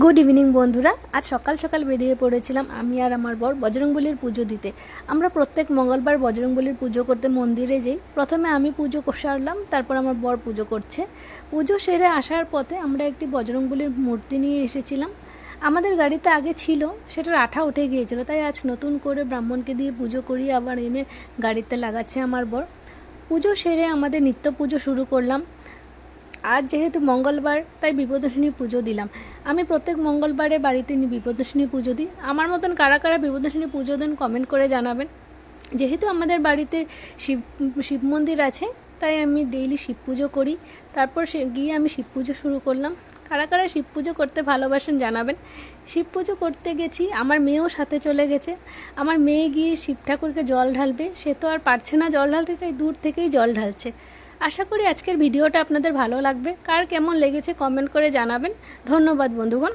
Good evening বন্ধুরা। আজ সকাল সকাল বেরিয়ে পড়েছিলাম আমি আর আমার বর বজরংবলীর পুজো দিতে। আমরা প্রত্যেক মঙ্গলবার বজরংবলীর পুজো করতে মন্দিরে যাই। প্রথমে আমি পুজো সারলাম, তারপর আমার বর পুজো করছে। পুজো সেরে আসার পথে আমরা একটি বজরংবলীর মূর্তি নিয়ে এসেছিলাম। আমাদের গাড়িতে আগে ছিল, সেটার আঠা উঠে গিয়েছিল, তাই আজ নতুন করে ব্রাহ্মণকে দিয়ে পুজো করিয়ে আবার এনে গাড়িতে লাগাচ্ছে আমার বর। পুজো সেরে আমাদের নিত্য পুজো শুরু করলাম। আজ যেহেতু মঙ্গলবার তাই বিপদনাশিনী পুজো দিলাম। আমি প্রত্যেক মঙ্গলবারে বাড়িতে বিপদনাশিনী পুজো দিই। আমার মতন কারা কারা বিপদনাশিনী পুজো দেন কমেন্ট করে জানাবেন। যেহেতু আমাদের বাড়িতে শিব মন্দির আছে, তাই আমি ডেইলি শিব পুজো করি। তারপর গিয়ে আমি শিব পুজো শুরু করলাম। কারা কারা শিব পুজো করতে ভালোবাসেন জানাবেন। শিব পুজো করতে গেছি, আমার মেয়েও সাথে চলে গেছে। আমার মেয়ে গিয়ে শিব ঠাকুরকে জল ঢালবে, সে তো আর পারছে না জল ঢালতে, তাই দূর থেকেই জল ঢালছে। আশা করি আজকের ভিডিওটা আপনাদের ভালো লাগবে। কার কেমন লেগেছে কমেন্ট করে জানাবেন। ধন্যবাদ বন্ধুগণ।